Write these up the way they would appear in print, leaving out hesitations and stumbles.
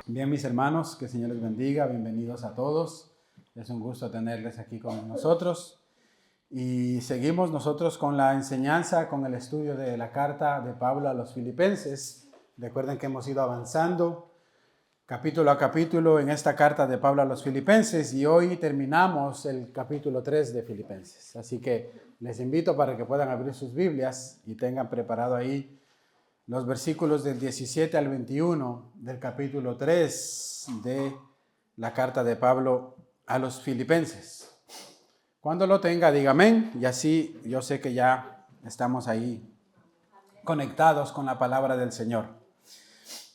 Bien, mis hermanos, que el Señor les bendiga, bienvenidos a todos. Es un gusto tenerles aquí con nosotros. Y seguimos nosotros con la enseñanza, con el estudio de la carta de Pablo a los Filipenses. Recuerden que hemos ido avanzando capítulo a capítulo en esta carta de Pablo a los Filipenses y hoy terminamos el capítulo 3 de Filipenses. Así que les invito para que puedan abrir sus Biblias y tengan preparado ahí los versículos del 17 al 21 del capítulo 3 de la carta de Pablo a los Filipenses. Cuando lo tenga, diga amén, y así yo sé que ya estamos ahí conectados con la palabra del Señor.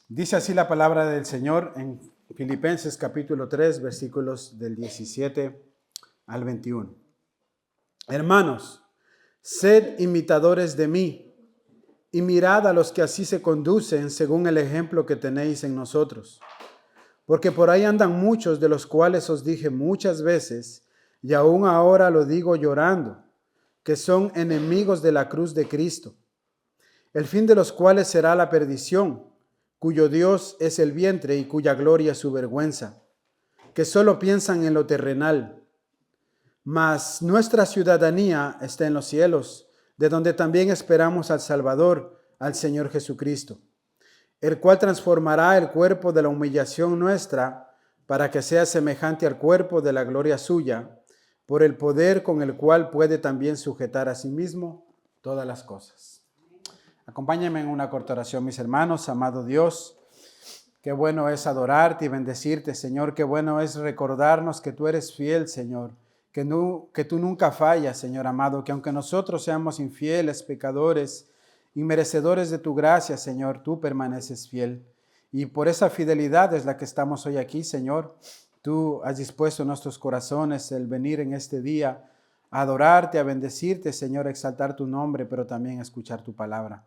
Dice así la palabra del Señor en Filipenses capítulo 3, versículos del 17 al 21. Hermanos, sed imitadores de mí, y mirad a los que así se conducen según el ejemplo que tenéis en nosotros. Porque por ahí andan muchos de los cuales os dije muchas veces, y aún ahora lo digo llorando, que son enemigos de la cruz de Cristo, el fin de los cuales será la perdición, cuyo Dios es el vientre y cuya gloria es su vergüenza, que solo piensan en lo terrenal. Mas nuestra ciudadanía está en los cielos, de donde también esperamos al Salvador, al Señor Jesucristo, el cual transformará el cuerpo de la humillación nuestra para que sea semejante al cuerpo de la gloria suya, por el poder con el cual puede también sujetar a sí mismo todas las cosas. Acompáñenme en una corta oración, mis hermanos. Amado Dios, qué bueno es adorarte y bendecirte, Señor. Qué bueno es recordarnos que tú eres fiel, Señor. Que tú nunca fallas, Señor amado, que aunque nosotros seamos infieles, pecadores, inmerecedores de tu gracia, Señor, tú permaneces fiel. Y por esa fidelidad es la que estamos hoy aquí, Señor. Tú has dispuesto en nuestros corazones el venir en este día a adorarte, a bendecirte, Señor, a exaltar tu nombre, pero también a escuchar tu palabra.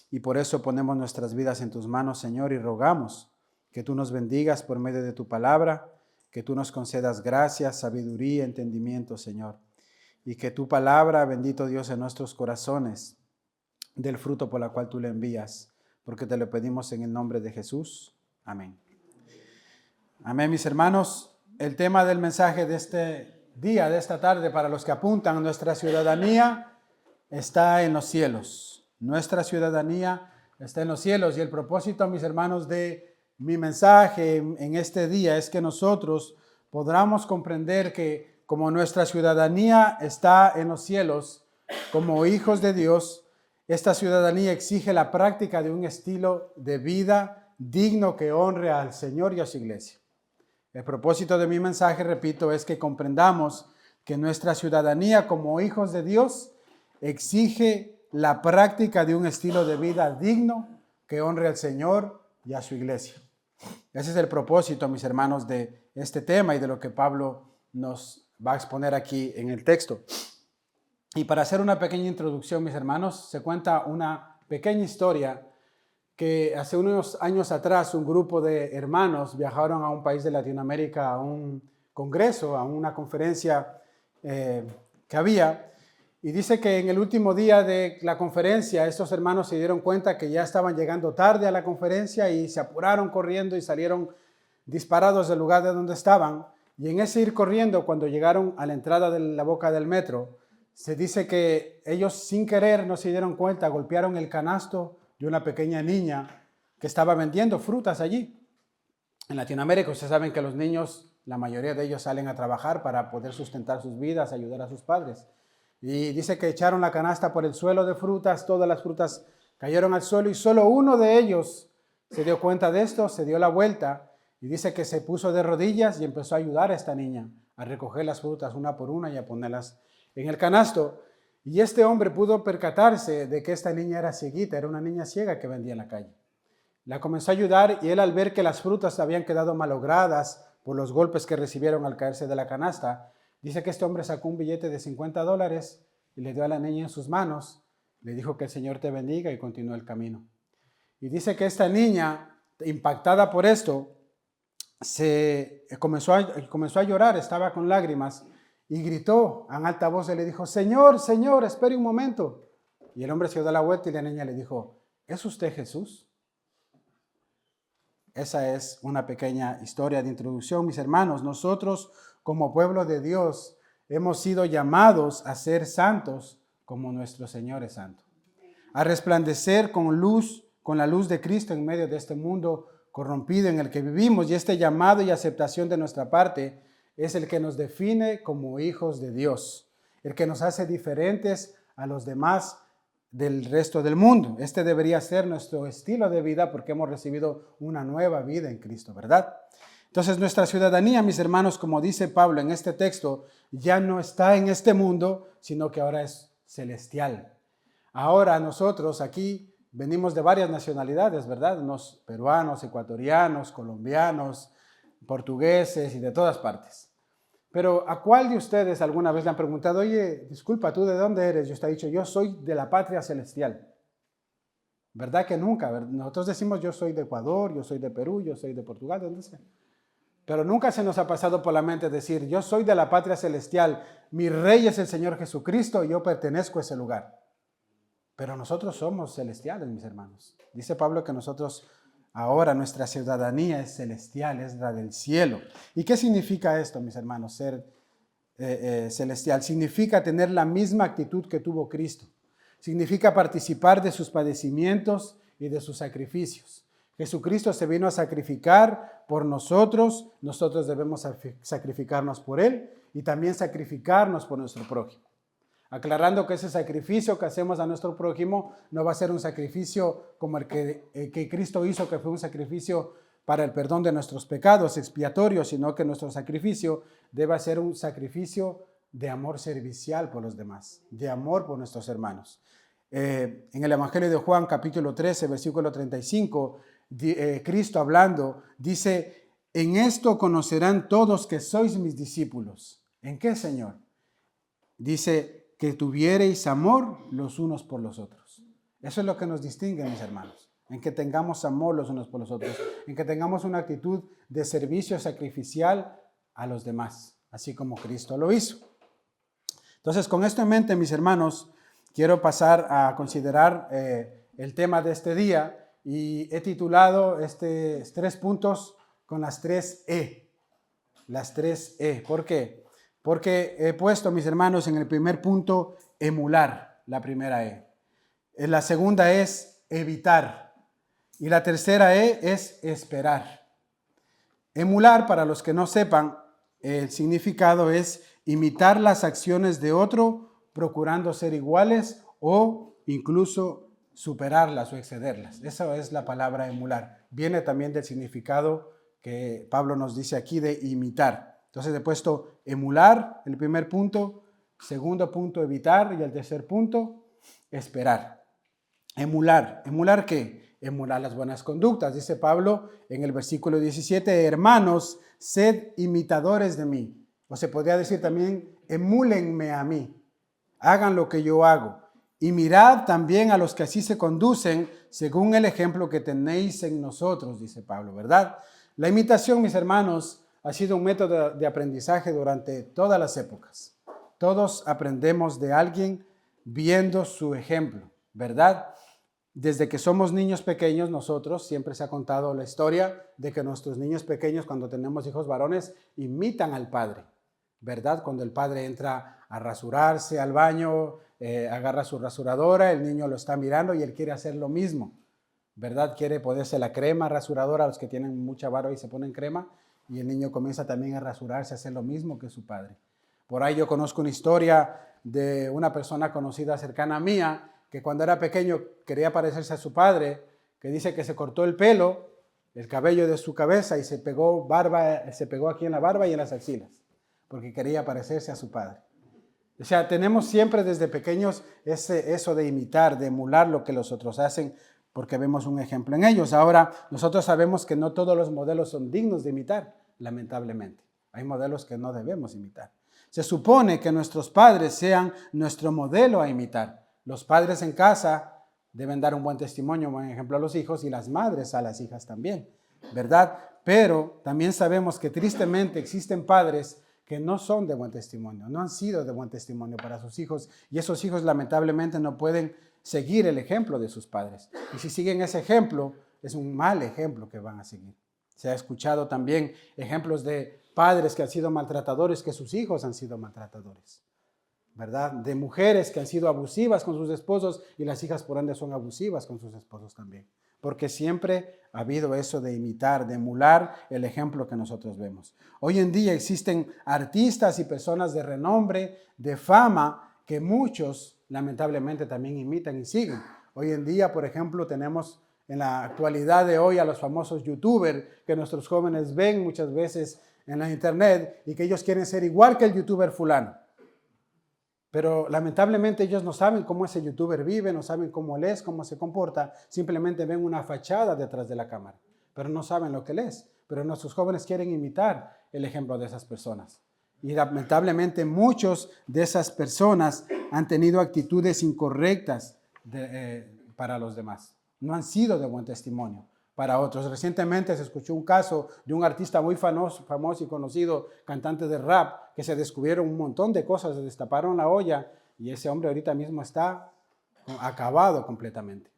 Y por eso ponemos nuestras vidas en tus manos, Señor, y rogamos que tú nos bendigas por medio de tu palabra, que tú nos concedas gracias, sabiduría, entendimiento, Señor. Y que tu palabra, bendito Dios, en nuestros corazones, dé el fruto por la cual tú le envías, porque te lo pedimos en el nombre de Jesús. Amén. Amén, mis hermanos. El tema del mensaje de este día, de esta tarde, para los que apuntan, nuestra ciudadanía está en los cielos. Nuestra ciudadanía está en los cielos. Y el propósito, mis hermanos, de mi mensaje en este día es que nosotros podamos comprender que como nuestra ciudadanía está en los cielos, como hijos de Dios, esta ciudadanía exige la práctica de un estilo de vida digno que honre al Señor y a su iglesia. El propósito de mi mensaje, repito, es que comprendamos que nuestra ciudadanía como hijos de Dios exige la práctica de un estilo de vida digno que honre al Señor y a su iglesia. Ese es el propósito, mis hermanos, de este tema y de lo que Pablo nos va a exponer aquí en el texto. Y para hacer una pequeña introducción, mis hermanos, se cuenta una pequeña historia que hace unos años atrás un grupo de hermanos viajaron a un país de Latinoamérica a un congreso, a una conferencia que había. Y dice que en el último día de la conferencia, estos hermanos se dieron cuenta que ya estaban llegando tarde a la conferencia y se apuraron corriendo y salieron disparados del lugar de donde estaban. Y en ese ir corriendo, cuando llegaron a la entrada de la boca del metro, se dice que ellos sin querer, no se dieron cuenta, golpearon el canasto de una pequeña niña que estaba vendiendo frutas allí. En Latinoamérica, ustedes saben que los niños, la mayoría de ellos salen a trabajar para poder sustentar sus vidas, ayudar a sus padres. Y dice que echaron la canasta por el suelo de frutas, todas las frutas cayeron al suelo y solo uno de ellos se dio cuenta de esto, se dio la vuelta y dice que se puso de rodillas y empezó a ayudar a esta niña a recoger las frutas una por una y a ponerlas en el canasto. Y este hombre pudo percatarse de que esta niña era cieguita, era una niña ciega que vendía en la calle. La comenzó a ayudar y él, al ver que las frutas habían quedado malogradas por los golpes que recibieron al caerse de la canasta, dice que este hombre sacó un billete de $50 y le dio a la niña en sus manos. Le dijo que el Señor te bendiga y continuó el camino. Y dice que esta niña, impactada por esto, comenzó a llorar, estaba con lágrimas y gritó en alta voz y le dijo: Señor, Señor, espere un momento. Y el hombre se dio la vuelta y la niña le dijo, ¿es usted Jesús? Esa es una pequeña historia de introducción, mis hermanos. Nosotros, como pueblo de Dios, hemos sido llamados a ser santos como nuestro Señor es santo. A resplandecer con la luz de Cristo en medio de este mundo corrompido en el que vivimos. Y este llamado y aceptación de nuestra parte es el que nos define como hijos de Dios, el que nos hace diferentes a los demás del resto del mundo. Este debería ser nuestro estilo de vida porque hemos recibido una nueva vida en Cristo, ¿verdad? Entonces nuestra ciudadanía, mis hermanos, como dice Pablo en este texto, ya no está en este mundo, sino que ahora es celestial. Ahora nosotros aquí venimos de varias nacionalidades, ¿verdad? Unos peruanos, ecuatorianos, colombianos, portugueses y de todas partes. Pero ¿a cuál de ustedes alguna vez le han preguntado, oye, disculpa, ¿tú de dónde eres? Y usted ha dicho, yo soy de la patria celestial. ¿Verdad que nunca? Nosotros decimos, yo soy de Ecuador, yo soy de Perú, yo soy de Portugal, ¿de dónde sea? Pero nunca se nos ha pasado por la mente decir, yo soy de la patria celestial, mi rey es el Señor Jesucristo y yo pertenezco a ese lugar. Pero nosotros somos celestiales, mis hermanos. Dice Pablo que nosotros ahora nuestra ciudadanía es celestial, es la del cielo. ¿Y qué significa esto, mis hermanos, ser celestial? Significa tener la misma actitud que tuvo Cristo. Significa participar de sus padecimientos y de sus sacrificios. Jesucristo se vino a sacrificar por nosotros, nosotros debemos sacrificarnos por Él y también sacrificarnos por nuestro prójimo. Aclarando que ese sacrificio que hacemos a nuestro prójimo no va a ser un sacrificio como el que Cristo hizo, que fue un sacrificio para el perdón de nuestros pecados expiatorios, sino que nuestro sacrificio debe ser un sacrificio de amor servicial por los demás, de amor por nuestros hermanos. En el Evangelio de Juan, capítulo 13, versículo 35, Cristo hablando, dice, en esto conocerán todos que sois mis discípulos. ¿En qué, Señor? Dice, que tuviereis amor los unos por los otros. Eso es lo que nos distingue, mis hermanos, en que tengamos amor los unos por los otros, en que tengamos una actitud de servicio sacrificial a los demás, así como Cristo lo hizo. Entonces, con esto en mente, mis hermanos, quiero pasar a considerar el tema de este día y he titulado estos 3 puntos con las 3 E. Las 3 E. ¿Por qué? Porque he puesto, mis hermanos, en el primer punto, emular, la primera E. La segunda es evitar. Y la tercera E es esperar. Emular, para los que no sepan, el significado es imitar las acciones de otro, procurando ser iguales o incluso superarlas o excederlas. Esa es la palabra emular. Viene también del significado que Pablo nos dice aquí de imitar. Entonces he puesto emular, el primer punto, segundo punto evitar y el tercer punto esperar. Emular, ¿emular qué? Emular las buenas conductas. Dice Pablo en el versículo 17, hermanos, sed imitadores de mí. O se podría decir también, emúlenme a mí, hagan lo que yo hago. Y mirad también a los que así se conducen según el ejemplo que tenéis en nosotros, dice Pablo, ¿verdad? La imitación, mis hermanos, ha sido un método de aprendizaje durante todas las épocas. Todos aprendemos de alguien viendo su ejemplo, ¿verdad? Desde que somos niños pequeños, nosotros siempre se ha contado la historia de que nuestros niños pequeños, cuando tenemos hijos varones, imitan al padre, ¿verdad? Cuando el padre entra a rasurarse al baño, agarra su rasuradora, el niño lo está mirando y él quiere hacer lo mismo, ¿verdad? Quiere ponerse la crema rasuradora, los que tienen mucha barba y se ponen crema, y el niño comienza también a rasurarse, a hacer lo mismo que su padre. Por ahí yo conozco una historia de una persona conocida cercana a mía, que cuando era pequeño quería parecerse a su padre, que dice que se cortó el pelo, el cabello de su cabeza y se pegó aquí en la barba y en las axilas, porque quería parecerse a su padre. O sea, tenemos siempre desde pequeños eso de imitar, de emular lo que los otros hacen, porque vemos un ejemplo en ellos. Ahora, nosotros sabemos que no todos los modelos son dignos de imitar, lamentablemente. Hay modelos que no debemos imitar. Se supone que nuestros padres sean nuestro modelo a imitar. Los padres en casa deben dar un buen testimonio, un buen ejemplo a los hijos y las madres a las hijas también, ¿verdad? Pero también sabemos que tristemente existen padres que no son de buen testimonio, no han sido de buen testimonio para sus hijos, y esos hijos lamentablemente no pueden seguir el ejemplo de sus padres. Y si siguen ese ejemplo, es un mal ejemplo que van a seguir. Se ha escuchado también ejemplos de padres que han sido maltratadores, que sus hijos han sido maltratadores, ¿verdad? De mujeres que han sido abusivas con sus esposos y las hijas por ende son abusivas con sus esposos también. Porque siempre ha habido eso de imitar, de emular el ejemplo que nosotros vemos. Hoy en día existen artistas y personas de renombre, de fama, que muchos lamentablemente también imitan y siguen. Hoy en día, por ejemplo, tenemos en la actualidad de hoy a los famosos youtubers que nuestros jóvenes ven muchas veces en la internet y que ellos quieren ser igual que el youtuber fulano. Pero lamentablemente ellos no saben cómo ese youtuber vive, no saben cómo él es, cómo se comporta, simplemente ven una fachada detrás de la cámara, pero no saben lo que él es. Pero nuestros jóvenes quieren imitar el ejemplo de esas personas. Y lamentablemente muchos de esas personas han tenido actitudes incorrectas para los demás. No han sido de buen testimonio para otros. Recientemente se escuchó un caso de un artista muy famoso y conocido, cantante de rap, que se descubrieron un montón de cosas, se destaparon la olla y ese hombre ahorita mismo está acabado completamente.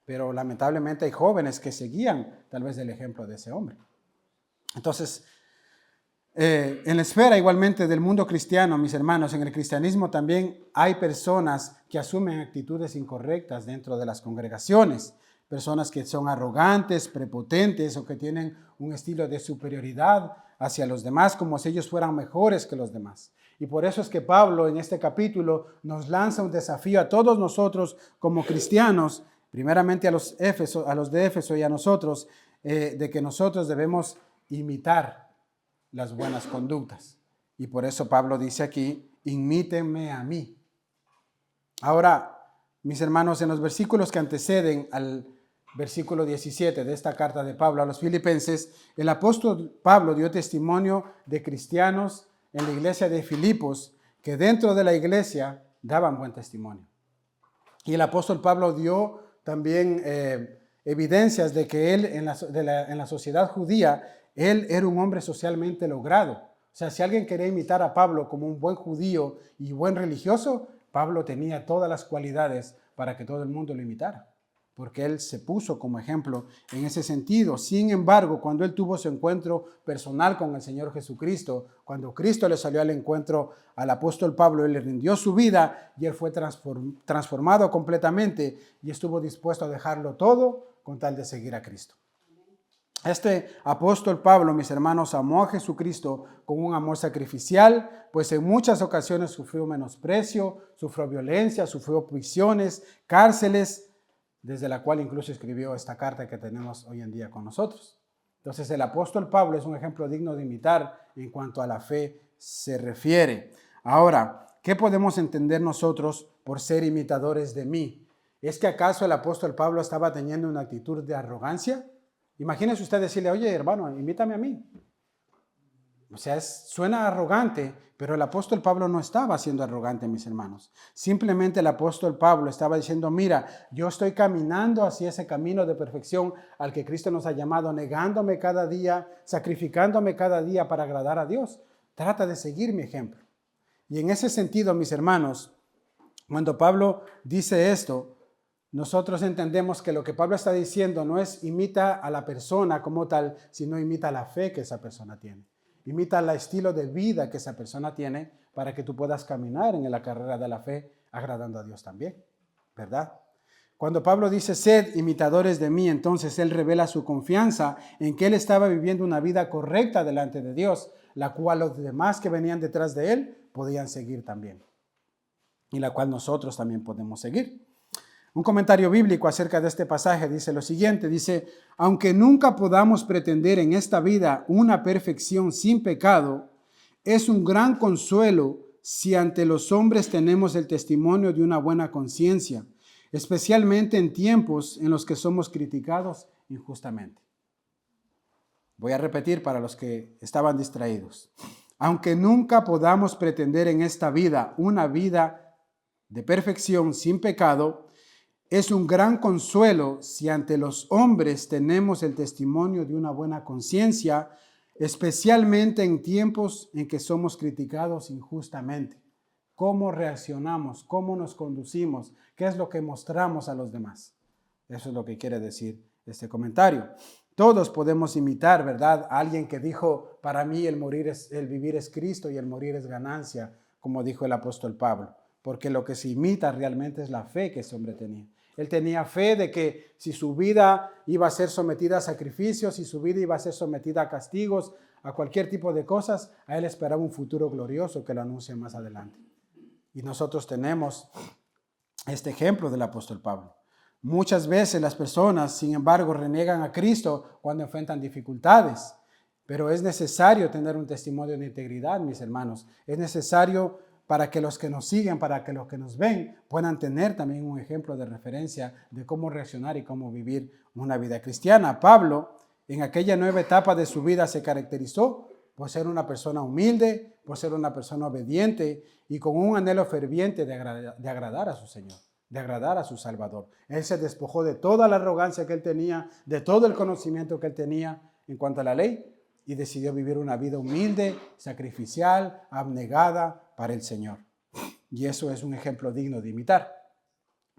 Pero lamentablemente hay jóvenes que seguían tal vez el ejemplo de ese hombre. Entonces, en la esfera igualmente del mundo cristiano, mis hermanos, en el cristianismo también hay personas que asumen actitudes incorrectas dentro de las congregaciones, personas que son arrogantes, prepotentes o que tienen un estilo de superioridad hacia los demás como si ellos fueran mejores que los demás. Y por eso es que Pablo en este capítulo nos lanza un desafío a todos nosotros como cristianos, primeramente a los de Éfeso y a nosotros, de que nosotros debemos imitar las buenas conductas. Y por eso Pablo dice aquí, imítenme a mí. Ahora, mis hermanos, en los versículos que anteceden al versículo 17 de esta carta de Pablo a los filipenses, el apóstol Pablo dio testimonio de cristianos en la iglesia de Filipos que dentro de la iglesia daban buen testimonio. Y el apóstol Pablo dio también evidencias de que él en la sociedad judía, él era un hombre socialmente logrado. O sea, si alguien quería imitar a Pablo como un buen judío y buen religioso, Pablo tenía todas las cualidades para que todo el mundo lo imitara, porque él se puso como ejemplo en ese sentido. Sin embargo, cuando él tuvo su encuentro personal con el Señor Jesucristo, cuando Cristo le salió al encuentro al apóstol Pablo, él le rindió su vida y él fue transformado completamente y estuvo dispuesto a dejarlo todo con tal de seguir a Cristo. Este apóstol Pablo, mis hermanos, amó a Jesucristo con un amor sacrificial, pues en muchas ocasiones sufrió menosprecio, sufrió violencia, sufrió prisiones, cárceles, desde la cual incluso escribió esta carta que tenemos hoy en día con nosotros. Entonces el apóstol Pablo es un ejemplo digno de imitar en cuanto a la fe se refiere. Ahora, ¿qué podemos entender nosotros por ser imitadores de mí? ¿Es que acaso el apóstol Pablo estaba teniendo una actitud de arrogancia? Imagínese usted decirle, oye hermano, imítame a mí. O sea, suena arrogante, pero el apóstol Pablo no estaba siendo arrogante, mis hermanos. Simplemente el apóstol Pablo estaba diciendo, mira, yo estoy caminando hacia ese camino de perfección al que Cristo nos ha llamado, negándome cada día, sacrificándome cada día para agradar a Dios. Trata de seguir mi ejemplo. Y en ese sentido, mis hermanos, cuando Pablo dice esto, nosotros entendemos que lo que Pablo está diciendo no es imita a la persona como tal, sino imita la fe que esa persona tiene. Imita el estilo de vida que esa persona tiene para que tú puedas caminar en la carrera de la fe agradando a Dios también, ¿verdad? Cuando Pablo dice, sed imitadores de mí, entonces él revela su confianza en que él estaba viviendo una vida correcta delante de Dios, la cual los demás que venían detrás de él podían seguir también, y la cual nosotros también podemos seguir. Un comentario bíblico acerca de este pasaje dice lo siguiente, dice, aunque nunca podamos pretender en esta vida una perfección sin pecado, es un gran consuelo si ante los hombres tenemos el testimonio de una buena conciencia, especialmente en tiempos en los que somos criticados injustamente. Voy a repetir para los que estaban distraídos. Aunque nunca podamos pretender en esta vida una vida de perfección sin pecado, es un gran consuelo si ante los hombres tenemos el testimonio de una buena conciencia, especialmente en tiempos en que somos criticados injustamente. ¿Cómo reaccionamos? ¿Cómo nos conducimos? ¿Qué es lo que mostramos a los demás? Eso es lo que quiere decir este comentario. Todos podemos imitar, ¿verdad? A alguien que dijo, para mí el vivir es Cristo y el morir es ganancia, como dijo el apóstol Pablo, porque lo que se imita realmente es la fe que ese hombre tenía. Él tenía fe de que si su vida iba a ser sometida a sacrificios, si su vida iba a ser sometida a castigos, a cualquier tipo de cosas, a él esperaba un futuro glorioso que lo anuncia más adelante. Y nosotros tenemos este ejemplo del apóstol Pablo. Muchas veces las personas, sin embargo, reniegan a Cristo cuando enfrentan dificultades, pero es necesario tener un testimonio de integridad, mis hermanos. Es necesario para que los que nos siguen, para que los que nos ven, puedan tener también un ejemplo de referencia de cómo reaccionar y cómo vivir una vida cristiana. Pablo, en aquella nueva etapa de su vida, se caracterizó por ser una persona humilde, por ser una persona obediente y con un anhelo ferviente de agradar a su Señor, de agradar a su Salvador. Él se despojó de toda la arrogancia que él tenía, de todo el conocimiento que él tenía en cuanto a la ley y decidió vivir una vida humilde, sacrificial, abnegada para el Señor. Y eso es un ejemplo digno de imitar.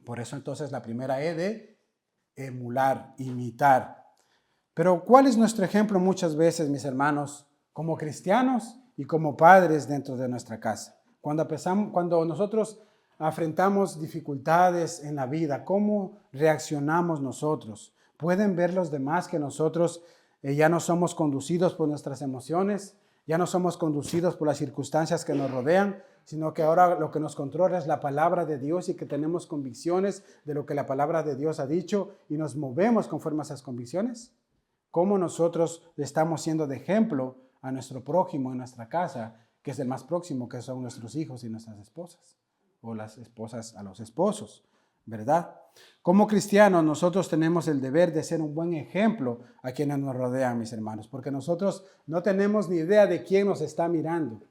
Por eso entonces la primera E de emular, imitar. Pero ¿cuál es nuestro ejemplo muchas veces, mis hermanos, como cristianos y como padres dentro de nuestra casa? Cuando nosotros afrontamos dificultades en la vida, ¿cómo reaccionamos nosotros? ¿Pueden ver los demás que nosotros ya no somos conducidos por nuestras emociones? Ya no somos conducidos por las circunstancias que nos rodean, sino que ahora lo que nos controla es la palabra de Dios y que tenemos convicciones de lo que la palabra de Dios ha dicho y nos movemos conforme a esas convicciones. ¿Cómo nosotros estamos siendo de ejemplo a nuestro prójimo en nuestra casa, que es el más próximo, que son nuestros hijos y nuestras esposas, o las esposas a los esposos, ¿verdad? Como cristianos nosotros tenemos el deber de ser un buen ejemplo a quienes nos rodean, mis hermanos, porque nosotros no tenemos ni idea de quién nos está mirando.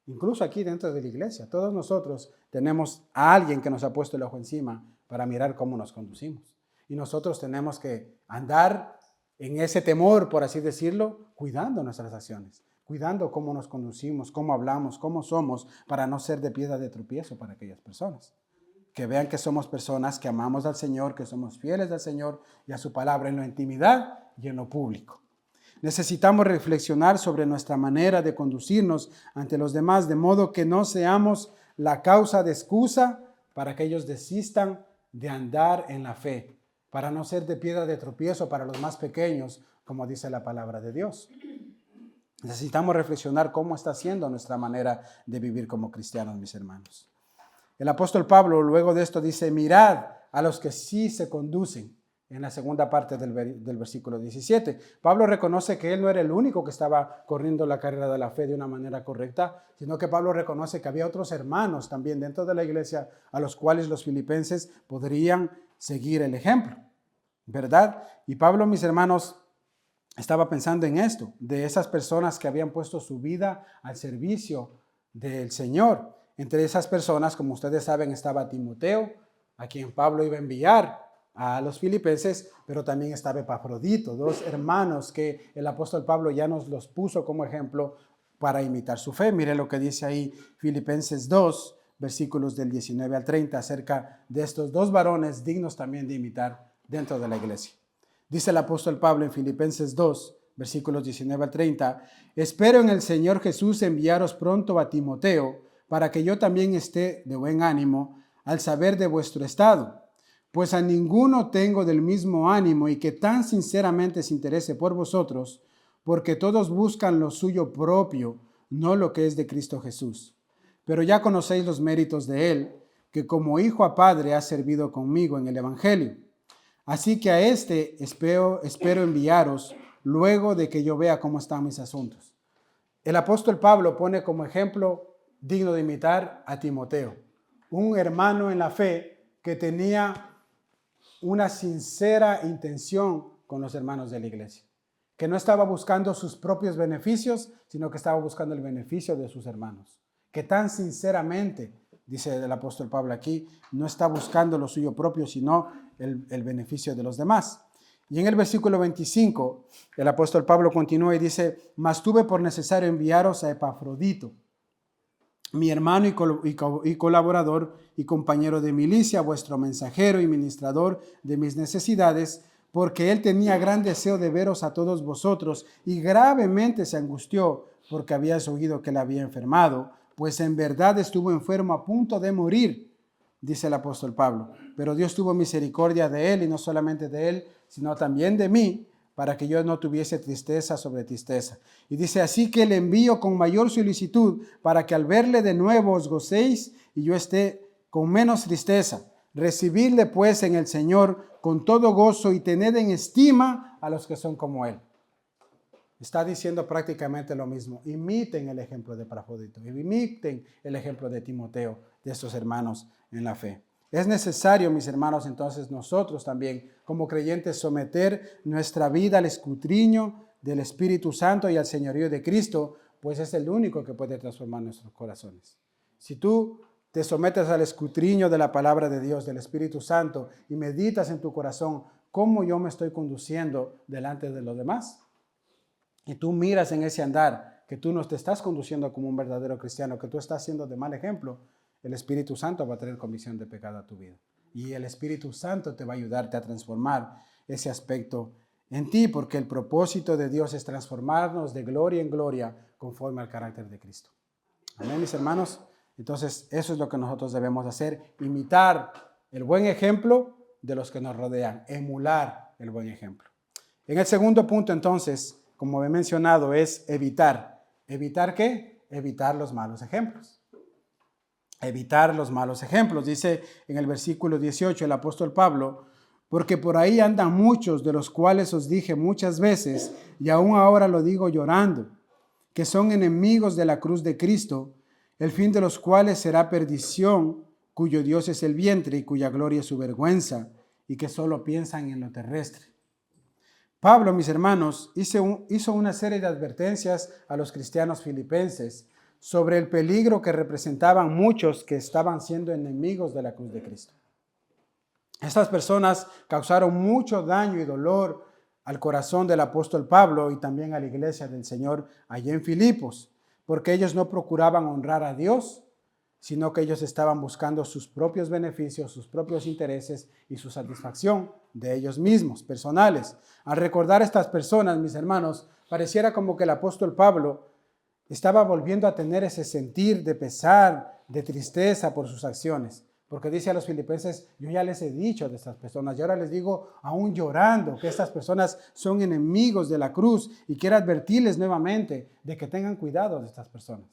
Incluso aquí dentro de la iglesia, todos nosotros tenemos a alguien que nos ha puesto el ojo encima para mirar cómo nos conducimos. Y nosotros tenemos que andar en ese temor, por así decirlo, cuidando nuestras acciones, cuidando cómo nos conducimos, cómo hablamos, cómo somos, para no ser de piedra de tropiezo para aquellas personas. Que vean que somos personas que amamos al Señor, que somos fieles al Señor y a su palabra en la intimidad y en lo público. Necesitamos reflexionar sobre nuestra manera de conducirnos ante los demás, de modo que no seamos la causa de excusa para que ellos desistan de andar en la fe, para no ser de piedra de tropiezo para los más pequeños, como dice la palabra de Dios. Necesitamos reflexionar cómo está siendo nuestra manera de vivir como cristianos, mis hermanos. El apóstol Pablo luego de esto dice, mirad a los que sí se conducen, en la segunda parte del versículo 17. Pablo reconoce que él no era el único que estaba corriendo la carrera de la fe de una manera correcta, sino que Pablo reconoce que había otros hermanos también dentro de la iglesia a los cuales los filipenses podrían seguir el ejemplo, ¿verdad? Y Pablo, mis hermanos, estaba pensando en esto, de esas personas que habían puesto su vida al servicio del Señor. Entre esas personas, como ustedes saben, estaba Timoteo, a quien Pablo iba a enviar a los filipenses, pero también estaba Epafrodito, dos hermanos que el apóstol Pablo ya nos los puso como ejemplo para imitar su fe. Mire lo que dice ahí Filipenses 2, versículos del 19 al 30, acerca de estos dos varones dignos también de imitar dentro de la iglesia. Dice el apóstol Pablo en Filipenses 2, versículos 19 al 30, espero en el Señor Jesús enviaros pronto a Timoteo, para que yo también esté de buen ánimo al saber de vuestro estado, pues a ninguno tengo del mismo ánimo y que tan sinceramente se interese por vosotros, porque todos buscan lo suyo propio, no lo que es de Cristo Jesús. Pero ya conocéis los méritos de él, que como hijo a padre ha servido conmigo en el Evangelio. Así que a este espero enviaros luego de que yo vea cómo están mis asuntos. El apóstol Pablo pone como ejemplo digno de imitar a Timoteo, un hermano en la fe que tenía una sincera intención con los hermanos de la iglesia, que no estaba buscando sus propios beneficios, sino que estaba buscando el beneficio de sus hermanos, que tan sinceramente, dice el apóstol Pablo aquí, no está buscando lo suyo propio, sino el beneficio de los demás. Y en el versículo 25, el apóstol Pablo continúa y dice, mas tuve por necesario enviaros a Epafrodito, mi hermano y colaborador y compañero de milicia, vuestro mensajero y ministrador de mis necesidades, porque él tenía gran deseo de veros a todos vosotros y gravemente se angustió porque habías oído que le había enfermado, pues en verdad estuvo enfermo a punto de morir, dice el apóstol Pablo. Pero Dios tuvo misericordia de él, y no solamente de él, sino también de mí, para que yo no tuviese tristeza sobre tristeza. Y dice, así que le envío con mayor solicitud, para que al verle de nuevo os gocéis y yo esté con menos tristeza. Recibidle pues en el Señor con todo gozo y tened en estima a los que son como él. Está diciendo prácticamente lo mismo. Imiten el ejemplo de Epafrodito, imiten el ejemplo de Timoteo, de estos hermanos en la fe. Es necesario, mis hermanos, entonces nosotros también, como creyentes, someter nuestra vida al escrutinio del Espíritu Santo y al señorío de Cristo, pues es el único que puede transformar nuestros corazones. Si tú te sometes al escrutinio de la palabra de Dios, del Espíritu Santo, y meditas en tu corazón cómo yo me estoy conduciendo delante de los demás, y tú miras en ese andar que tú no te estás conduciendo como un verdadero cristiano, que tú estás siendo de mal ejemplo, el Espíritu Santo va a tener convicción de pecado a tu vida. Y el Espíritu Santo te va a ayudarte a transformar ese aspecto en ti, porque el propósito de Dios es transformarnos de gloria en gloria conforme al carácter de Cristo. Amén, mis hermanos. Entonces, eso es lo que nosotros debemos hacer, imitar el buen ejemplo de los que nos rodean, emular el buen ejemplo. En el segundo punto, entonces, como he mencionado, es evitar. ¿Evitar qué? Evitar los malos ejemplos. Evitar los malos ejemplos. Dice en el versículo 18 el apóstol Pablo, porque por ahí andan muchos, de los cuales os dije muchas veces, y aún ahora lo digo llorando, que son enemigos de la cruz de Cristo, el fin de los cuales será perdición, cuyo Dios es el vientre y cuya gloria es su vergüenza, y que solo piensan en lo terrestre. Pablo, mis hermanos, hizo una serie de advertencias a los cristianos filipenses sobre el peligro que representaban muchos que estaban siendo enemigos de la cruz de Cristo. Estas personas causaron mucho daño y dolor al corazón del apóstol Pablo y también a la iglesia del Señor allí en Filipos, porque ellos no procuraban honrar a Dios, sino que ellos estaban buscando sus propios beneficios, sus propios intereses y su satisfacción de ellos mismos, personales. Al recordar a estas personas, mis hermanos, pareciera como que el apóstol Pablo estaba volviendo a tener ese sentir de pesar, de tristeza por sus acciones. Porque dice a los filipenses, yo ya les he dicho de estas personas, y ahora les digo, aún llorando, que estas personas son enemigos de la cruz, y quiero advertirles nuevamente de que tengan cuidado de estas personas.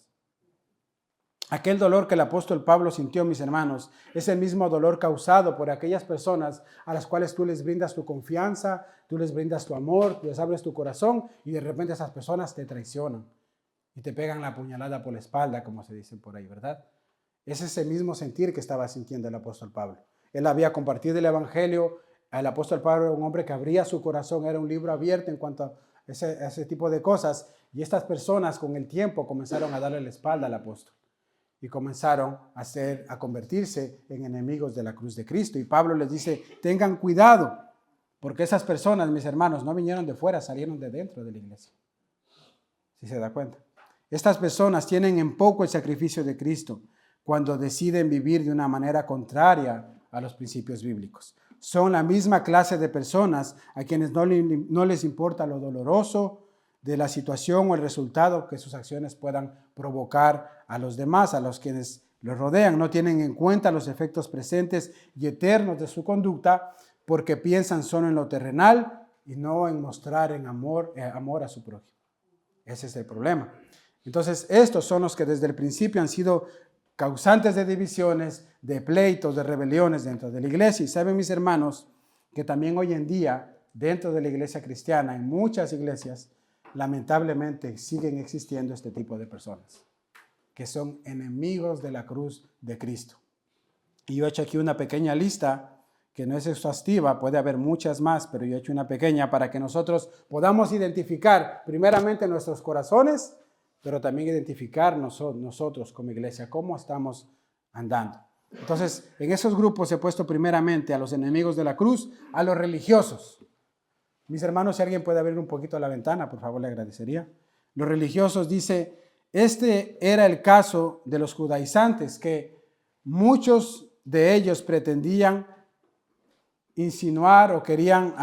Aquel dolor que el apóstol Pablo sintió, mis hermanos, es el mismo dolor causado por aquellas personas a las cuales tú les brindas tu confianza, tú les brindas tu amor, tú les abres tu corazón, y de repente esas personas te traicionan y te pegan la puñalada por la espalda, como se dice por ahí, ¿verdad? Es ese mismo sentir que estaba sintiendo el apóstol Pablo. Él había compartido el evangelio. El apóstol Pablo era un hombre que abría su corazón, era un libro abierto en cuanto a ese tipo de cosas. Y estas personas con el tiempo comenzaron a darle la espalda al apóstol y comenzaron a convertirse en enemigos de la cruz de Cristo. Y Pablo les dice, tengan cuidado, porque esas personas, mis hermanos, no vinieron de fuera, salieron de dentro de la iglesia. ¿Sí se da cuenta? Estas personas tienen en poco el sacrificio de Cristo cuando deciden vivir de una manera contraria a los principios bíblicos. Son la misma clase de personas a quienes no les importa lo doloroso de la situación o el resultado que sus acciones puedan provocar a los demás, a los quienes los rodean. No tienen en cuenta los efectos presentes y eternos de su conducta porque piensan solo en lo terrenal y no en mostrar en amor a su prójimo. Ese es el problema. Entonces, estos son los que desde el principio han sido causantes de divisiones, de pleitos, de rebeliones dentro de la iglesia. Y saben, mis hermanos, que también hoy en día, dentro de la iglesia cristiana, en muchas iglesias, lamentablemente siguen existiendo este tipo de personas, que son enemigos de la cruz de Cristo. Y yo he hecho aquí una pequeña lista, que no es exhaustiva, puede haber muchas más, pero yo he hecho una pequeña para que nosotros podamos identificar primeramente nuestros corazones, pero también identificar nosotros como iglesia, cómo estamos andando. Entonces, en esos grupos he puesto primeramente a los enemigos de la cruz, a los religiosos. Mis hermanos, si alguien puede abrir un poquito la ventana, por favor, le agradecería. Los religiosos, dice, este era el caso de los judaizantes, que muchos de ellos pretendían insinuar o querían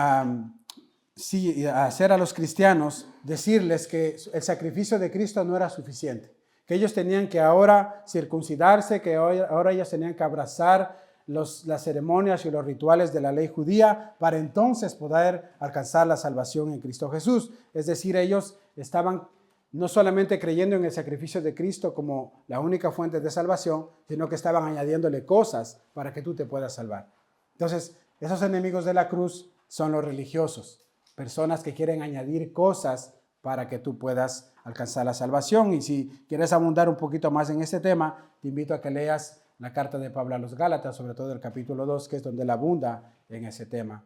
hacer a los cristianos, decirles que el sacrificio de Cristo no era suficiente, que ellos tenían que ahora circuncidarse, que ahora ellos tenían que abrazar las ceremonias y los rituales de la ley judía para entonces poder alcanzar la salvación en Cristo Jesús. Es decir, ellos estaban no solamente creyendo en el sacrificio de Cristo como la única fuente de salvación, sino que estaban añadiéndole cosas para que tú te puedas salvar. Entonces, esos enemigos de la cruz son los religiosos, personas que quieren añadir cosas para que tú puedas alcanzar la salvación. Y si quieres abundar un poquito más en este tema, te invito a que leas la carta de Pablo a los Gálatas, sobre todo el capítulo 2, que es donde él abunda en ese tema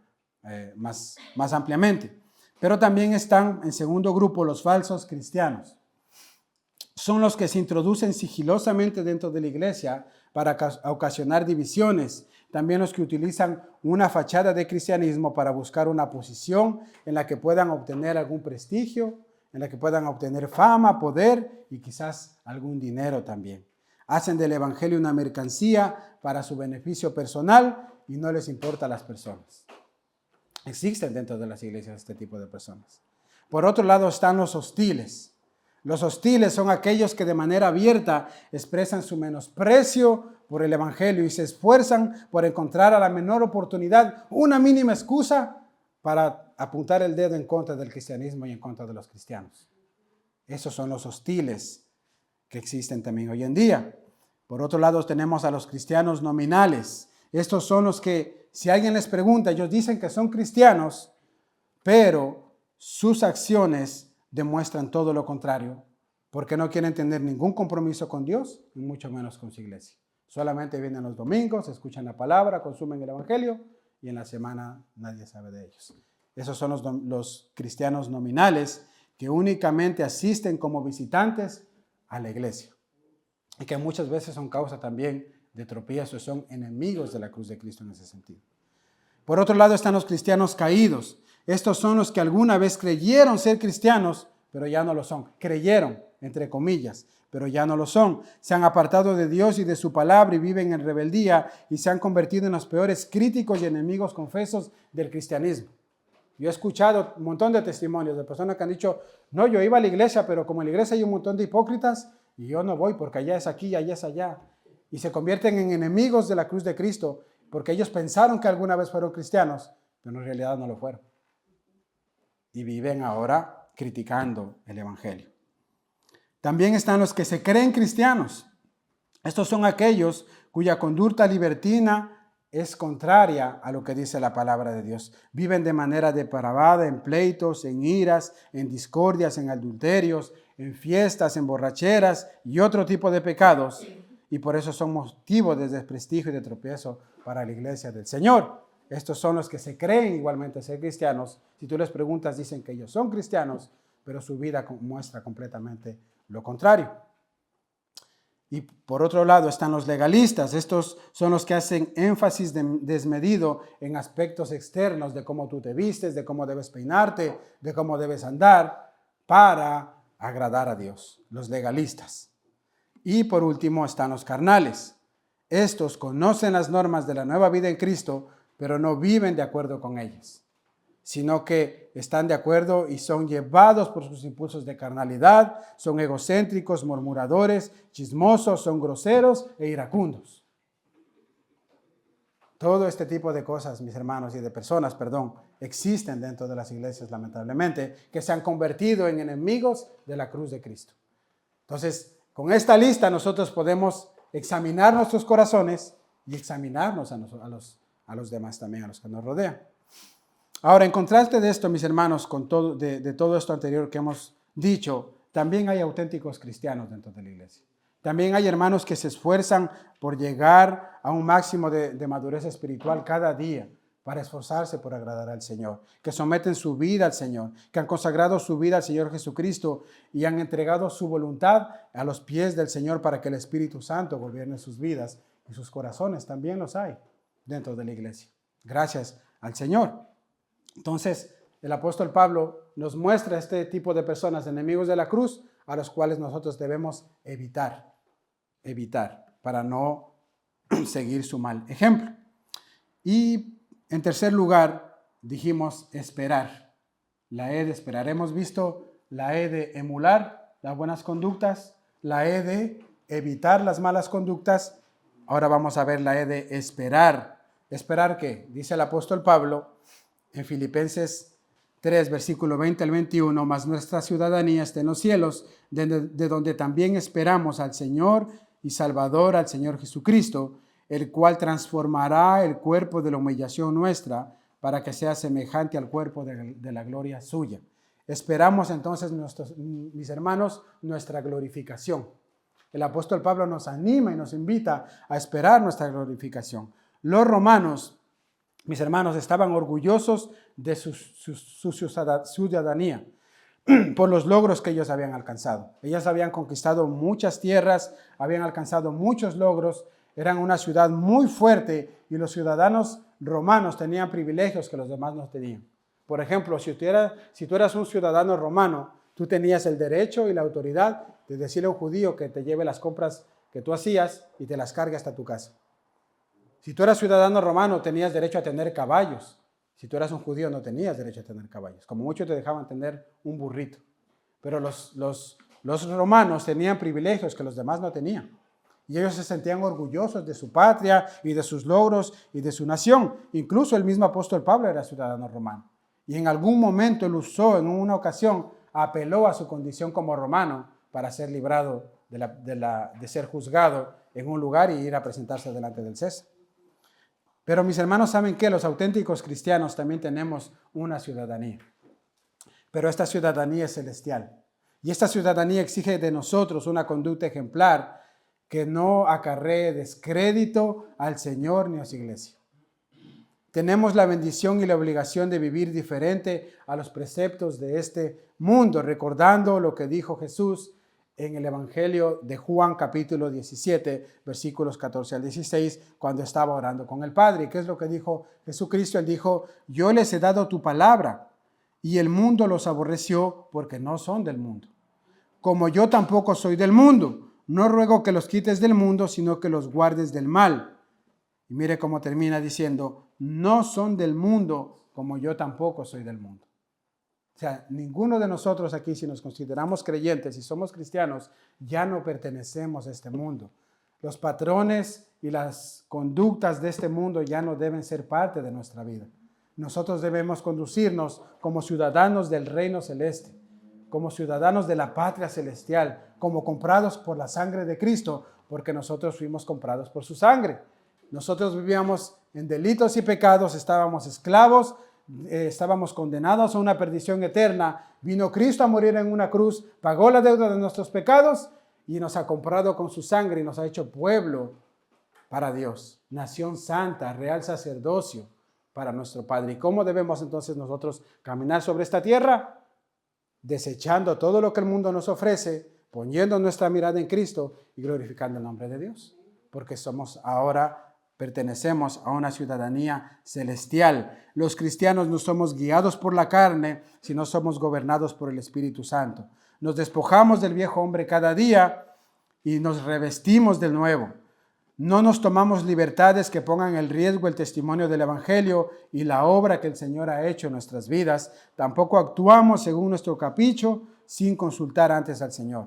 más ampliamente. Pero también están en segundo grupo los falsos cristianos. Son los que se introducen sigilosamente dentro de la iglesia para ocasionar divisiones. También los que utilizan una fachada de cristianismo para buscar una posición en la que puedan obtener algún prestigio, en la que puedan obtener fama, poder y quizás algún dinero también. Hacen del evangelio una mercancía para su beneficio personal y no les importa a las personas. Existen dentro de las iglesias este tipo de personas. Por otro lado están los hostiles. Los hostiles son aquellos que de manera abierta expresan su menosprecio por el evangelio y se esfuerzan por encontrar a la menor oportunidad una mínima excusa para apuntar el dedo en contra del cristianismo y en contra de los cristianos. Esos son los hostiles que existen también hoy en día. Por otro lado tenemos a los cristianos nominales. Estos son los que, si alguien les pregunta, ellos dicen que son cristianos, pero sus acciones demuestran todo lo contrario, porque no quieren tener ningún compromiso con Dios y mucho menos con su iglesia. Solamente vienen los domingos, escuchan la palabra, consumen el evangelio y en la semana nadie sabe de ellos. Esos son los cristianos nominales que únicamente asisten como visitantes a la iglesia y que muchas veces son causa también de tropiezo, son enemigos de la cruz de Cristo en ese sentido. Por otro lado están los cristianos caídos. Estos son los que alguna vez creyeron ser cristianos, pero ya no lo son. Creyeron, entre comillas, pero ya no lo son. Se han apartado de Dios y de su palabra y viven en rebeldía y se han convertido en los peores críticos y enemigos confesos del cristianismo. Yo he escuchado un montón de testimonios de personas que han dicho, no, yo iba a la iglesia, pero como en la iglesia hay un montón de hipócritas, y yo no voy porque allá es aquí y allá es allá. Y se convierten en enemigos de la cruz de Cristo porque ellos pensaron que alguna vez fueron cristianos, pero en realidad no lo fueron. Y viven ahora criticando el evangelio. También están los que se creen cristianos. Estos son aquellos cuya conducta libertina es contraria a lo que dice la palabra de Dios. Viven de manera depravada en pleitos, en iras, en discordias, en adulterios, en fiestas, en borracheras y otro tipo de pecados. Y por eso son motivo de desprestigio y de tropiezo para la iglesia del Señor. Estos son los que se creen igualmente ser cristianos. Si tú les preguntas, dicen que ellos son cristianos, pero su vida muestra completamente lo contrario. Y por otro lado están los legalistas. Estos son los que hacen énfasis desmedido en aspectos externos de cómo tú te vistes, de cómo debes peinarte, de cómo debes andar para agradar a Dios. Los legalistas. Y por último están los carnales. Estos conocen las normas de la nueva vida en Cristo, pero no viven de acuerdo con ellas, sino que están de acuerdo y son llevados por sus impulsos de carnalidad, son egocéntricos, murmuradores, chismosos, son groseros e iracundos. Todo este tipo de cosas, mis hermanos, y de personas, existen dentro de las iglesias, lamentablemente, que se han convertido en enemigos de la cruz de Cristo. Entonces, con esta lista nosotros podemos examinar nuestros corazones y examinarnos a los demás también, a los que nos rodean. Ahora, en contraste de esto, mis hermanos, con de todo esto anterior que hemos dicho, también hay auténticos cristianos dentro de la iglesia. También hay hermanos que se esfuerzan por llegar a un máximo de madurez espiritual cada día para esforzarse por agradar al Señor, que someten su vida al Señor, que han consagrado su vida al Señor Jesucristo y han entregado su voluntad a los pies del Señor para que el Espíritu Santo gobierne sus vidas y sus corazones. También los hay dentro de la iglesia. Gracias al Señor. Entonces, el apóstol Pablo nos muestra este tipo de personas, enemigos de la cruz, a los cuales nosotros debemos evitar, para no seguir su mal ejemplo. Y en tercer lugar, dijimos esperar. La E de esperar. Hemos visto la E de emular las buenas conductas, la E de evitar las malas conductas. Ahora vamos a ver la E de esperar. ¿Esperar qué? Dice el apóstol Pablo en Filipenses 3, versículo 20 al 21, mas nuestra ciudadanía está en los cielos, de donde también esperamos al Señor y Salvador, al Señor Jesucristo, el cual transformará el cuerpo de la humillación nuestra para que sea semejante al cuerpo de la gloria suya. Esperamos entonces, mis hermanos, nuestra glorificación. El apóstol Pablo nos anima y nos invita a esperar nuestra glorificación. Los romanos, mis hermanos, estaban orgullosos de su ciudadanía por los logros que ellos habían alcanzado. Ellos habían conquistado muchas tierras, habían alcanzado muchos logros, eran una ciudad muy fuerte y los ciudadanos romanos tenían privilegios que los demás no tenían. Por ejemplo, si tú eras un ciudadano romano, tú tenías el derecho y la autoridad de decirle a un judío que te lleve las compras que tú hacías y te las cargue hasta tu casa. Si tú eras ciudadano romano, tenías derecho a tener caballos. Si tú eras un judío, no tenías derecho a tener caballos. Como muchos te dejaban tener un burrito. Pero los romanos tenían privilegios que los demás no tenían. Y ellos se sentían orgullosos de su patria y de sus logros y de su nación. Incluso el mismo apóstol Pablo era ciudadano romano. Y en algún momento él usó, en una ocasión, apeló a su condición como romano para ser librado de ser juzgado en un lugar y ir a presentarse delante del César. Pero mis hermanos, ¿saben qué? Los auténticos cristianos también tenemos una ciudadanía. Pero esta ciudadanía es celestial. Y esta ciudadanía exige de nosotros una conducta ejemplar que no acarree descrédito al Señor ni a su iglesia. Tenemos la bendición y la obligación de vivir diferente a los preceptos de este mundo, recordando lo que dijo Jesús en el Evangelio de Juan capítulo 17, versículos 14 al 16, cuando estaba orando con el Padre. ¿Y qué es lo que dijo Jesucristo? Él dijo, yo les he dado tu palabra y el mundo los aborreció porque no son del mundo. Como yo tampoco soy del mundo, no ruego que los quites del mundo, sino que los guardes del mal. Y mire cómo termina diciendo, no son del mundo como yo tampoco soy del mundo. O sea, ninguno de nosotros aquí, si nos consideramos creyentes y somos cristianos, ya no pertenecemos a este mundo. Los patrones y las conductas de este mundo ya no deben ser parte de nuestra vida. Nosotros debemos conducirnos como ciudadanos del reino celeste, como ciudadanos de la patria celestial, como comprados por la sangre de Cristo, porque nosotros fuimos comprados por su sangre. Nosotros vivíamos en delitos y pecados, estábamos esclavos, estábamos condenados a una perdición eterna. Vino Cristo a morir en una cruz, pagó la deuda de nuestros pecados y nos ha comprado con su sangre y nos ha hecho pueblo para Dios, nación santa, real sacerdocio para nuestro Padre. ¿Y cómo debemos entonces nosotros caminar sobre esta tierra? Desechando todo lo que el mundo nos ofrece, poniendo nuestra mirada en Cristo y glorificando el nombre de Dios, porque pertenecemos a una ciudadanía celestial. Los cristianos no somos guiados por la carne, sino somos gobernados por el Espíritu Santo. Nos despojamos del viejo hombre cada día y nos revestimos del nuevo. No nos tomamos libertades que pongan en riesgo el testimonio del Evangelio y la obra que el Señor ha hecho en nuestras vidas. Tampoco actuamos según nuestro capricho sin consultar antes al Señor.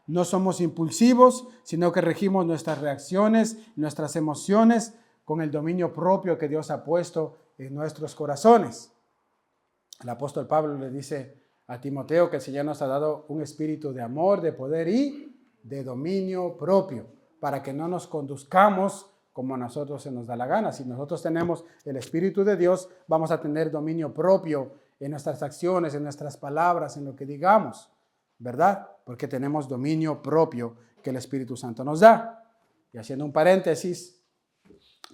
No somos impulsivos, sino que regimos nuestras reacciones, nuestras emociones con el dominio propio que Dios ha puesto en nuestros corazones. El apóstol Pablo le dice a Timoteo que el Señor nos ha dado un espíritu de amor, de poder y de dominio propio, para que no nos conduzcamos como a nosotros se nos da la gana. Si nosotros tenemos el Espíritu de Dios, vamos a tener dominio propio en nuestras acciones, en nuestras palabras, en lo que digamos, ¿verdad? Porque tenemos dominio propio que el Espíritu Santo nos da. Y haciendo un paréntesis,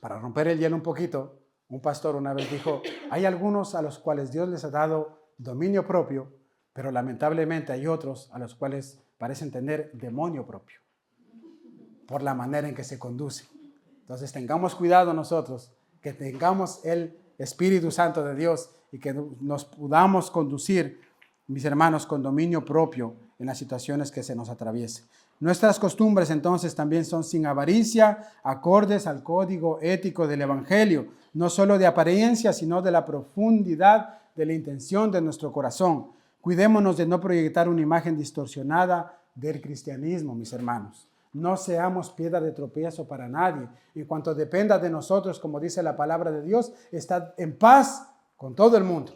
para romper el hielo un poquito, un pastor una vez dijo, hay algunos a los cuales Dios les ha dado dominio propio, pero lamentablemente hay otros a los cuales parecen tener demonio propio, por la manera en que se conduce. Entonces tengamos cuidado nosotros, que tengamos el Espíritu Santo de Dios y que nos podamos conducir, mis hermanos, con dominio propio en las situaciones que se nos atraviesen. Nuestras costumbres entonces también son sin avaricia, acordes al código ético del Evangelio, no solo de apariencia, sino de la profundidad de la intención de nuestro corazón. Cuidémonos de no proyectar una imagen distorsionada del cristianismo, mis hermanos. No seamos piedra de tropiezo para nadie. En cuanto dependa de nosotros, como dice la palabra de Dios, estad en paz con todo el mundo.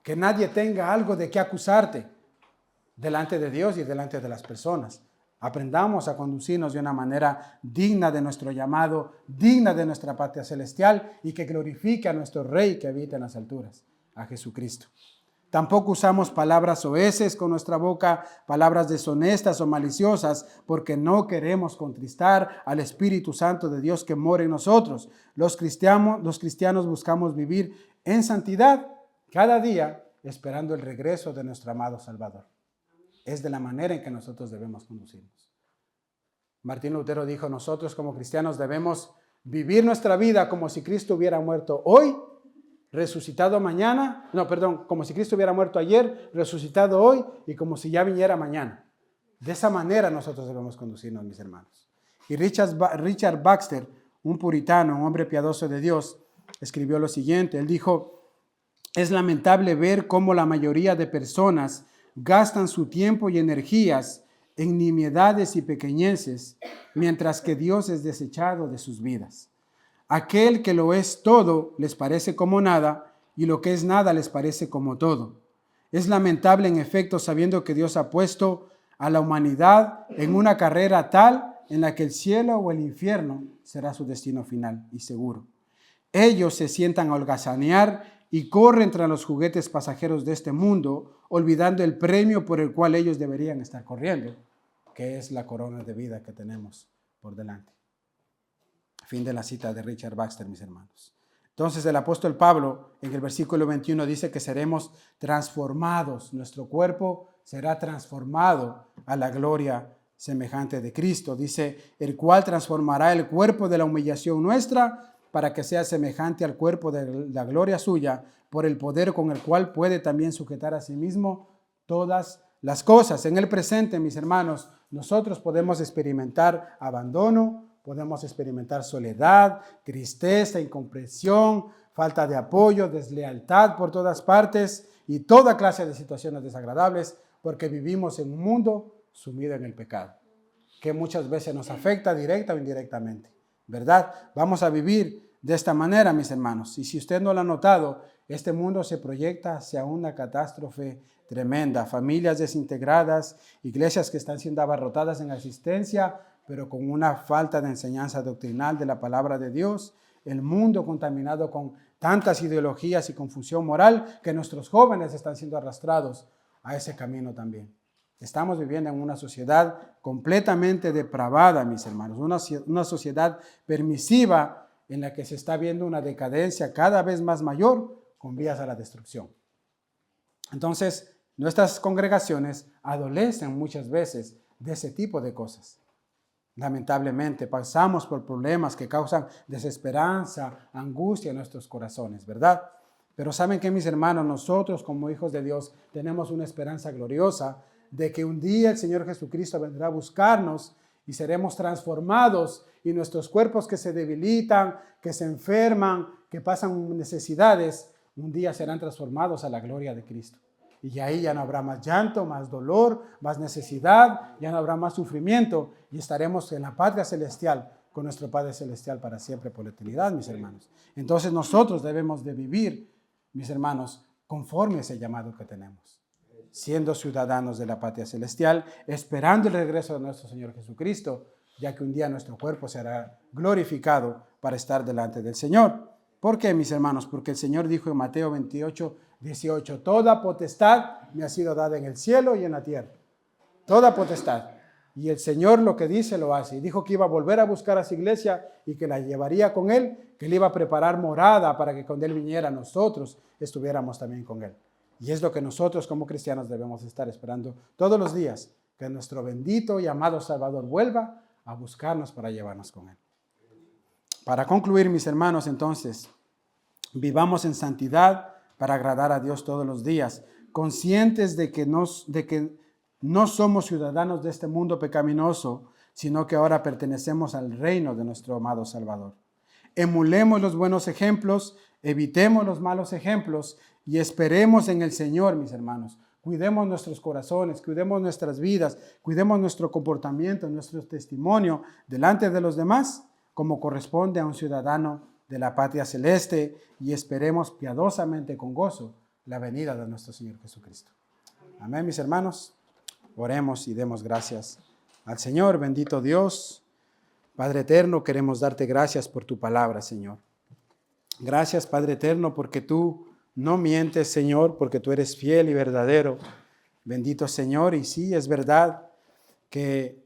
Que nadie tenga algo de qué acusarte delante de Dios y delante de las personas. Aprendamos a conducirnos de una manera digna de nuestro llamado, digna de nuestra patria celestial y que glorifique a nuestro Rey que habita en las alturas, a Jesucristo. Tampoco usamos palabras soeces con nuestra boca, palabras deshonestas o maliciosas, porque no queremos contristar al Espíritu Santo de Dios que mora en nosotros. Los cristianos buscamos vivir en santidad cada día, esperando el regreso de nuestro amado Salvador. Es de la manera en que nosotros debemos conducirnos. Martín Lutero dijo, nosotros como cristianos debemos vivir nuestra vida como si Cristo hubiera muerto hoy, resucitado mañana, como si Cristo hubiera muerto ayer, resucitado hoy y como si ya viniera mañana. De esa manera nosotros debemos conducirnos, mis hermanos. Y Richard Baxter, un puritano, un hombre piadoso de Dios, escribió lo siguiente. Él dijo, es lamentable ver cómo la mayoría de personas gastan su tiempo y energías en nimiedades y pequeñeces, mientras que Dios es desechado de sus vidas. Aquel que lo es todo les parece como nada, y lo que es nada les parece como todo. Es lamentable, en efecto, sabiendo que Dios ha puesto a la humanidad en una carrera tal en la que el cielo o el infierno será su destino final y seguro. Ellos se sientan a holgazanear y corren tras los juguetes pasajeros de este mundo, olvidando el premio por el cual ellos deberían estar corriendo, que es la corona de vida que tenemos por delante. Fin de la cita de Richard Baxter, mis hermanos. Entonces el apóstol Pablo en el versículo 21 dice que seremos transformados, nuestro cuerpo será transformado a la gloria semejante de Cristo. Dice, el cual transformará el cuerpo de la humillación nuestra para que sea semejante al cuerpo de la gloria suya, por el poder con el cual puede también sujetar a sí mismo todas las cosas. En el presente, mis hermanos, nosotros podemos experimentar abandono, podemos experimentar soledad, tristeza, incomprensión, falta de apoyo, deslealtad por todas partes y toda clase de situaciones desagradables, porque vivimos en un mundo sumido en el pecado, que muchas veces nos afecta directa o indirectamente, ¿verdad? Vamos a vivir de esta manera, mis hermanos. Y si usted no lo ha notado, este mundo se proyecta hacia una catástrofe tremenda. Familias desintegradas, iglesias que están siendo abarrotadas en asistencia, pero con una falta de enseñanza doctrinal de la palabra de Dios. El mundo contaminado con tantas ideologías y confusión moral que nuestros jóvenes están siendo arrastrados a ese camino también. Estamos viviendo en una sociedad completamente depravada, mis hermanos, una sociedad permisiva en la que se está viendo una decadencia cada vez más mayor con vías a la destrucción. Entonces, nuestras congregaciones adolecen muchas veces de ese tipo de cosas. Lamentablemente, pasamos por problemas que causan desesperanza, angustia en nuestros corazones, ¿verdad? Pero ¿saben qué, mis hermanos? Nosotros como hijos de Dios tenemos una esperanza gloriosa de que un día el Señor Jesucristo vendrá a buscarnos y seremos transformados y nuestros cuerpos que se debilitan, que se enferman, que pasan necesidades, un día serán transformados a la gloria de Cristo. Y ahí ya no habrá más llanto, más dolor, más necesidad, ya no habrá más sufrimiento y estaremos en la patria celestial con nuestro Padre Celestial para siempre por la eternidad, mis hermanos. Entonces nosotros debemos de vivir, mis hermanos, conforme a ese llamado que tenemos, siendo ciudadanos de la patria celestial, esperando el regreso de nuestro Señor Jesucristo, ya que un día nuestro cuerpo será glorificado para estar delante del Señor. ¿Por qué, mis hermanos? Porque el Señor dijo en Mateo 28, 18, toda potestad me ha sido dada en el cielo y en la tierra. Toda potestad. Y el Señor lo que dice lo hace. Y dijo que iba a volver a buscar a su iglesia y que la llevaría con Él, que Él iba a preparar morada para que cuando Él viniera nosotros estuviéramos también con Él. Y es lo que nosotros como cristianos debemos estar esperando todos los días, que nuestro bendito y amado Salvador vuelva a buscarnos para llevarnos con Él. Para concluir, mis hermanos, entonces, vivamos en santidad para agradar a Dios todos los días, conscientes de que no somos ciudadanos de este mundo pecaminoso, sino que ahora pertenecemos al reino de nuestro amado Salvador. Emulemos los buenos ejemplos, evitemos los malos ejemplos y esperemos en el Señor, mis hermanos. Cuidemos nuestros corazones, cuidemos nuestras vidas, cuidemos nuestro comportamiento, nuestro testimonio delante de los demás, como corresponde a un ciudadano de la patria celeste, y esperemos piadosamente con gozo la venida de nuestro Señor Jesucristo. Amén, mis hermanos. Oremos y demos gracias al Señor. Bendito Dios, Padre eterno, queremos darte gracias por tu palabra, Señor. Gracias, Padre eterno, porque tú no mientes, Señor, porque tú eres fiel y verdadero. Bendito Señor, y sí, es verdad que,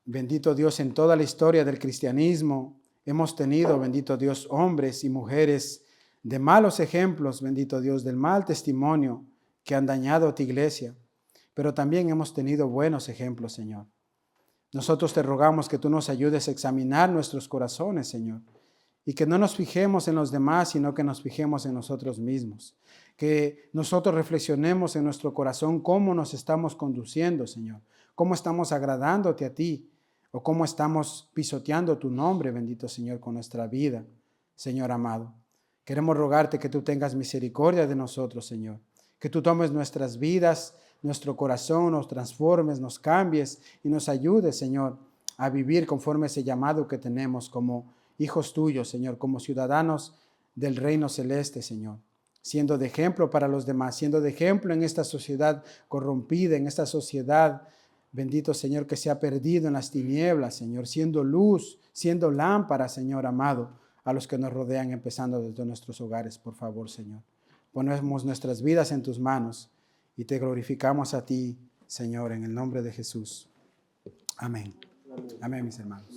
bendito Dios, en toda la historia del cristianismo hemos tenido, bendito Dios, hombres y mujeres de malos ejemplos, bendito Dios, del mal testimonio que han dañado a tu iglesia. Pero también hemos tenido buenos ejemplos, Señor. Nosotros te rogamos que tú nos ayudes a examinar nuestros corazones, Señor, y que no nos fijemos en los demás, sino que nos fijemos en nosotros mismos. Que nosotros reflexionemos en nuestro corazón cómo nos estamos conduciendo, Señor, cómo estamos agradándote a ti, o cómo estamos pisoteando tu nombre, bendito Señor, con nuestra vida, Señor amado. Queremos rogarte que tú tengas misericordia de nosotros, Señor, que tú tomes nuestras vidas, nuestro corazón, nos transformes, nos cambies y nos ayudes, Señor, a vivir conforme ese llamado que tenemos como hijos tuyos, Señor, como ciudadanos del reino celeste, Señor, siendo de ejemplo para los demás, siendo de ejemplo en esta sociedad corrompida, en esta sociedad, bendito Señor, que se ha perdido en las tinieblas, Señor, siendo luz, siendo lámpara, Señor amado, a los que nos rodean, empezando desde nuestros hogares, por favor, Señor. Ponemos nuestras vidas en tus manos y te glorificamos a ti, Señor, en el nombre de Jesús. Amén. Amén, mis hermanos.